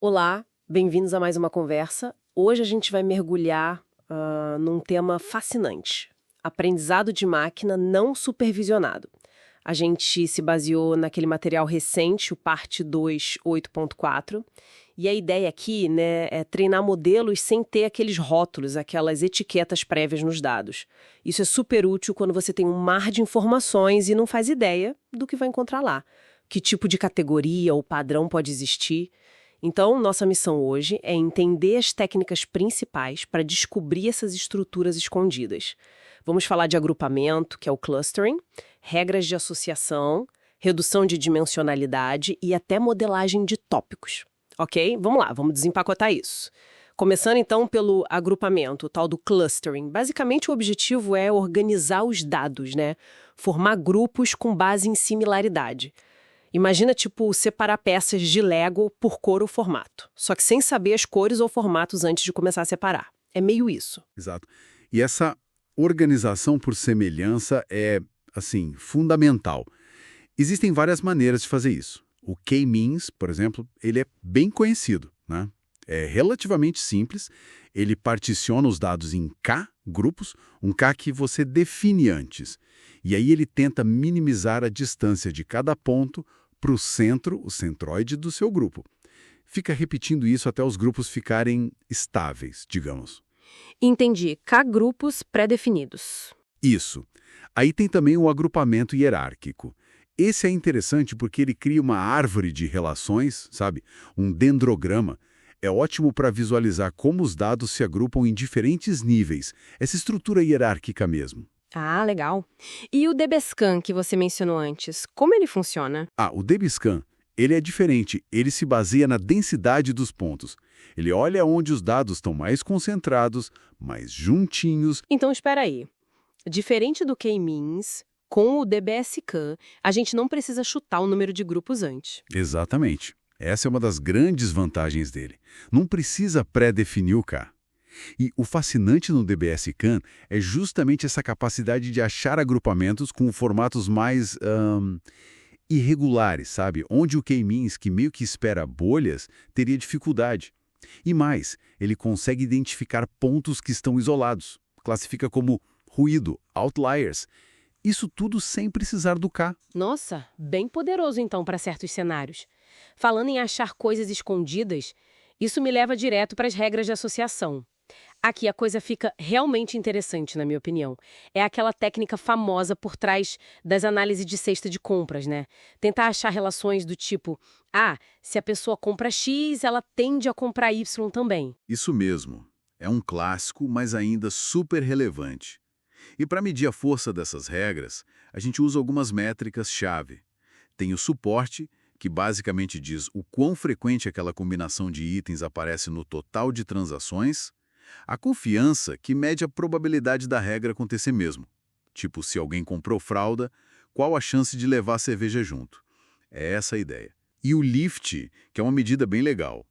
Olá, bem-vindos a mais uma conversa. Hoje a gente vai mergulhar num tema fascinante: aprendizado de máquina não supervisionado. A gente se baseou naquele material recente, o Parte 2, 8.4, e a ideia aqui, né, é treinar modelos sem ter aqueles rótulos, aquelas etiquetas prévias nos dados. Isso é super útil quando você tem um mar de informações e não faz ideia do que vai encontrar lá. Que tipo de categoria ou padrão pode existir. Então, nossa missão hoje é entender as técnicas principais para descobrir essas estruturas escondidas. Vamos falar de agrupamento, que é o clustering, regras de associação, redução de dimensionalidade e até modelagem de tópicos. Ok? Vamos lá, vamos desempacotar isso. Começando então pelo agrupamento, o tal do clustering. Basicamente o objetivo é organizar os dados, né? Formar grupos com base em similaridade. Imagina, tipo, separar peças de Lego por cor ou formato. Só que sem saber as cores ou formatos antes de começar a separar. É meio isso. Exato. E essa organização por semelhança é, assim, fundamental. Existem várias maneiras de fazer isso. O K-means, por exemplo, ele é bem conhecido, né? É relativamente simples. Ele particiona os dados em K grupos, um K que você define antes. E aí ele tenta minimizar a distância de cada ponto para o centro, o centroide do seu grupo. Fica repetindo isso até os grupos ficarem estáveis, digamos. Entendi. K-grupos pré-definidos. Isso. Aí tem também o agrupamento hierárquico. Esse é interessante porque ele cria uma árvore de relações, sabe? Um dendrograma. É ótimo para visualizar como os dados se agrupam em diferentes níveis, essa estrutura hierárquica mesmo. Ah, legal. E o DBSCAN que você mencionou antes, como ele funciona? O DBSCAN, ele é diferente, ele se baseia na densidade dos pontos. Ele olha onde os dados estão mais concentrados, mais juntinhos. Então, espera aí. Diferente do K-means, com o DBSCAN, a gente não precisa chutar o número de grupos antes. Exatamente. Essa é uma das grandes vantagens dele. Não precisa pré-definir o K. E o fascinante no DBSCAN é justamente essa capacidade de achar agrupamentos com formatos mais irregulares, sabe? Onde o K-means, que meio que espera bolhas, teria dificuldade. E mais, ele consegue identificar pontos que estão isolados. Classifica como ruído, outliers. Isso tudo sem precisar do K. Nossa, bem poderoso então para certos cenários. Falando em achar coisas escondidas, isso me leva direto para as regras de associação. Aqui a coisa fica realmente interessante, na minha opinião. É aquela técnica famosa por trás das análises de cesta de compras, né? Tentar achar relações do tipo, se a pessoa compra X, ela tende a comprar Y também. Isso mesmo. É um clássico, mas ainda super relevante. E para medir a força dessas regras, a gente usa algumas métricas-chave. Tem o suporte, que basicamente diz o quão frequente aquela combinação de itens aparece no total de transações. A confiança, que mede a probabilidade da regra acontecer mesmo. Tipo, se alguém comprou fralda, qual a chance de levar a cerveja junto? É essa a ideia. E o lift, que é uma medida bem legal.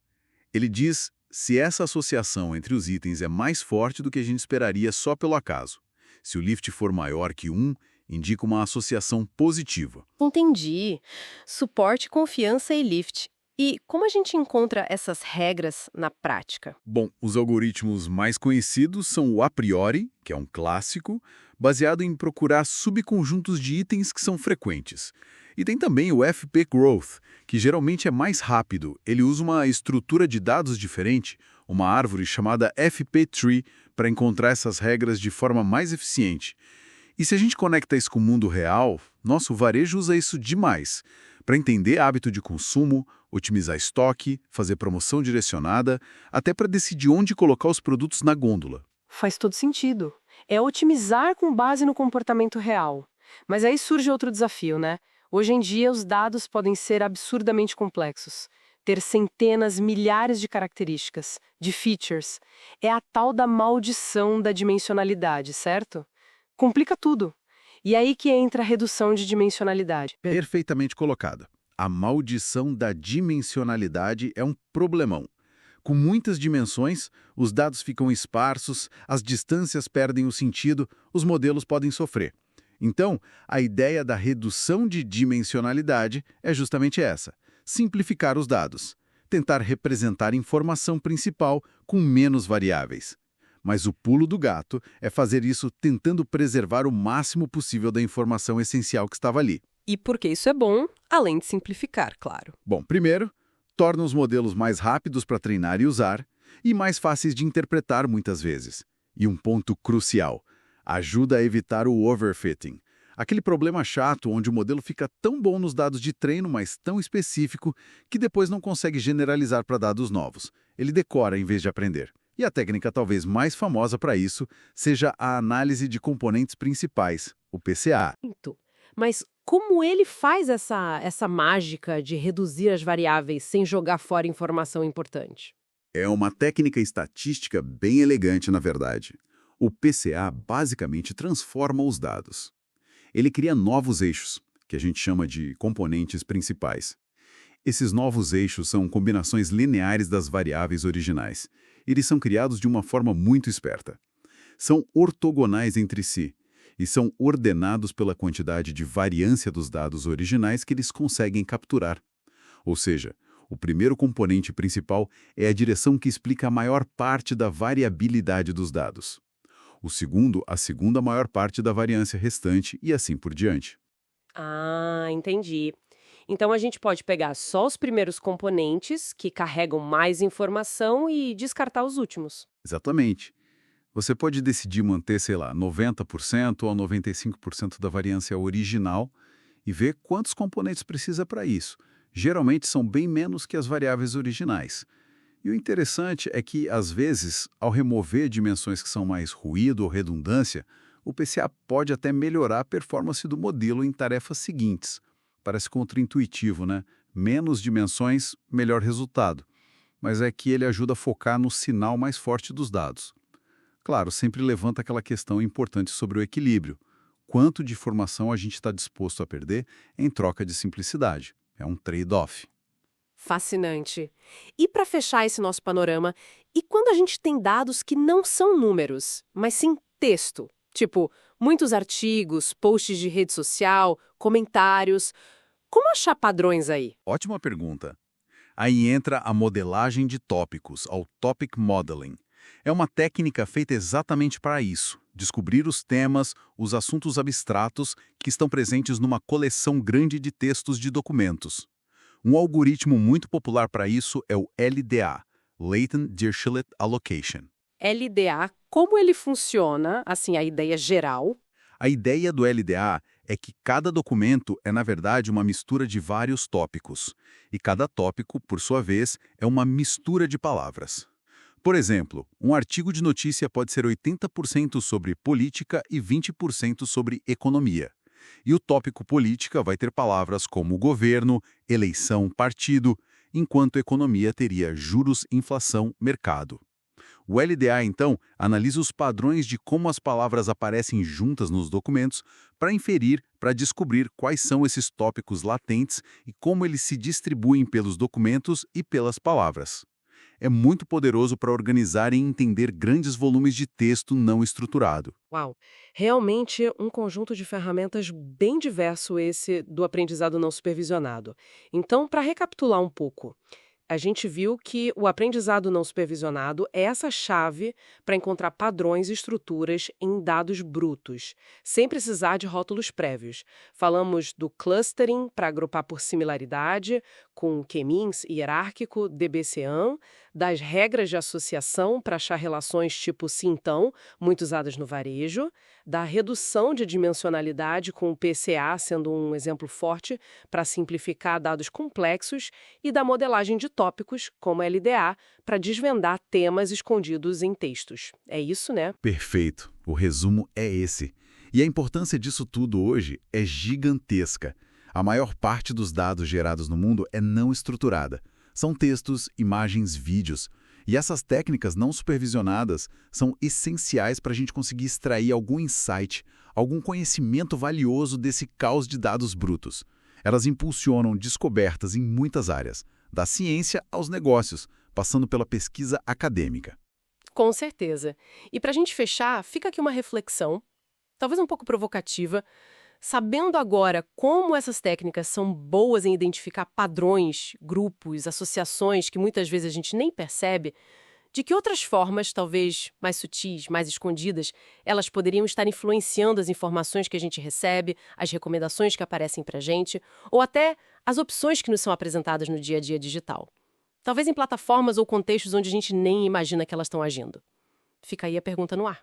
Ele diz se essa associação entre os itens é mais forte do que a gente esperaria só pelo acaso. Se o lift for maior que 1, indica uma associação positiva. Entendi. Suporte, confiança e lift. E como a gente encontra essas regras na prática? Bom, os algoritmos mais conhecidos são o a priori, que é um clássico, baseado em procurar subconjuntos de itens que são frequentes. E tem também o FP Growth, que geralmente é mais rápido. Ele usa uma estrutura de dados diferente, uma árvore chamada FP Tree, para encontrar essas regras de forma mais eficiente. E se a gente conecta isso com o mundo real, nosso varejo usa isso demais para entender hábito de consumo, otimizar estoque, fazer promoção direcionada, até para decidir onde colocar os produtos na gôndola. Faz todo sentido. É otimizar com base no comportamento real. Mas aí surge outro desafio, né? Hoje em dia, os dados podem ser absurdamente complexos. Ter centenas, milhares de características, de features. É a tal da maldição da dimensionalidade, certo? Complica tudo. E aí que entra a redução de dimensionalidade. Perfeitamente colocada. A maldição da dimensionalidade é um problemão. Com muitas dimensões, os dados ficam esparsos, as distâncias perdem o sentido, os modelos podem sofrer. Então, a ideia da redução de dimensionalidade é justamente essa: simplificar os dados. tentar representar informação principal com menos variáveis. Mas o pulo do gato é fazer isso tentando preservar o máximo possível da informação essencial que estava ali. E por que isso é bom, além de simplificar, claro. Bom, primeiro, torna os modelos mais rápidos para treinar e usar, e mais fáceis de interpretar muitas vezes. E um ponto crucial, ajuda a evitar o overfitting. Aquele problema chato onde o modelo fica tão bom nos dados de treino, mas tão específico, que depois não consegue generalizar para dados novos. Ele decora em vez de aprender. E a técnica talvez mais famosa para isso seja a análise de componentes principais, o PCA. Mas como ele faz essa mágica de reduzir as variáveis sem jogar fora informação importante? É uma técnica estatística bem elegante, na verdade. O PCA basicamente transforma os dados. Ele cria novos eixos, que a gente chama de componentes principais. Esses novos eixos são combinações lineares das variáveis originais. Eles são criados de uma forma muito esperta. São ortogonais entre si e são ordenados pela quantidade de variância dos dados originais que eles conseguem capturar. Ou seja, o primeiro componente principal é a direção que explica a maior parte da variabilidade dos dados. O segundo, a segunda maior parte da variância restante e assim por diante. Ah, entendi. Então a gente pode pegar só os primeiros componentes, que carregam mais informação, e descartar os últimos. Exatamente. Você pode decidir manter, sei lá, 90% ou 95% da variância original e ver quantos componentes precisa para isso. Geralmente são bem menos que as variáveis originais. E o interessante é que, às vezes, ao remover dimensões que são mais ruído ou redundância, o PCA pode até melhorar a performance do modelo em tarefas seguintes. Parece contraintuitivo, né? Menos dimensões, melhor resultado. Mas é que ele ajuda a focar no sinal mais forte dos dados. Claro, sempre levanta aquela questão importante sobre o equilíbrio. Quanto de informação a gente está disposto a perder em troca de simplicidade? É um trade-off. Fascinante. E para fechar esse nosso panorama, e quando a gente tem dados que não são números, mas sim texto? Tipo, muitos artigos, posts de rede social, comentários. Como achar padrões aí? Ótima pergunta. Aí entra a modelagem de tópicos, ao topic modeling. É uma técnica feita exatamente para isso, descobrir os temas, os assuntos abstratos que estão presentes numa coleção grande de textos de documentos. Um algoritmo muito popular para isso é o LDA, Latent Dirichlet Allocation. LDA, como ele funciona, assim, a ideia geral? A ideia do LDA é que cada documento é, na verdade, uma mistura de vários tópicos, e cada tópico, por sua vez, é uma mistura de palavras. Por exemplo, um artigo de notícia pode ser 80% sobre política e 20% sobre economia. E o tópico política vai ter palavras como governo, eleição, partido, enquanto economia teria juros, inflação, mercado. O LDA, então, analisa os padrões de como as palavras aparecem juntas nos documentos para descobrir quais são esses tópicos latentes e como eles se distribuem pelos documentos e pelas palavras. É muito poderoso para organizar e entender grandes volumes de texto não estruturado. Uau! Realmente um conjunto de ferramentas bem diverso esse do aprendizado não supervisionado. Então, para recapitular um pouco, a gente viu que o aprendizado não supervisionado é essa chave para encontrar padrões e estruturas em dados brutos, sem precisar de rótulos prévios. Falamos do clustering para agrupar por similaridade, com K-means hierárquico, DBCAN, das regras de associação para achar relações tipo sim-então, muito usadas no varejo, da redução de dimensionalidade com o PCA sendo um exemplo forte para simplificar dados complexos e da modelagem de tópicos, como a LDA, para desvendar temas escondidos em textos. É isso, né? Perfeito. O resumo é esse. E a importância disso tudo hoje é gigantesca. A maior parte dos dados gerados no mundo é não estruturada. São textos, imagens, vídeos. E essas técnicas não supervisionadas são essenciais para a gente conseguir extrair algum insight, algum conhecimento valioso desse caos de dados brutos. Elas impulsionam descobertas em muitas áreas, da ciência aos negócios, passando pela pesquisa acadêmica. Com certeza. E para a gente fechar, fica aqui uma reflexão, talvez um pouco provocativa. Sabendo agora como essas técnicas são boas em identificar padrões, grupos, associações que muitas vezes a gente nem percebe, de que outras formas, talvez mais sutis, mais escondidas, elas poderiam estar influenciando as informações que a gente recebe, as recomendações que aparecem pra gente, ou até as opções que nos são apresentadas no dia a dia digital. Talvez em plataformas ou contextos onde a gente nem imagina que elas estão agindo. Fica aí a pergunta no ar.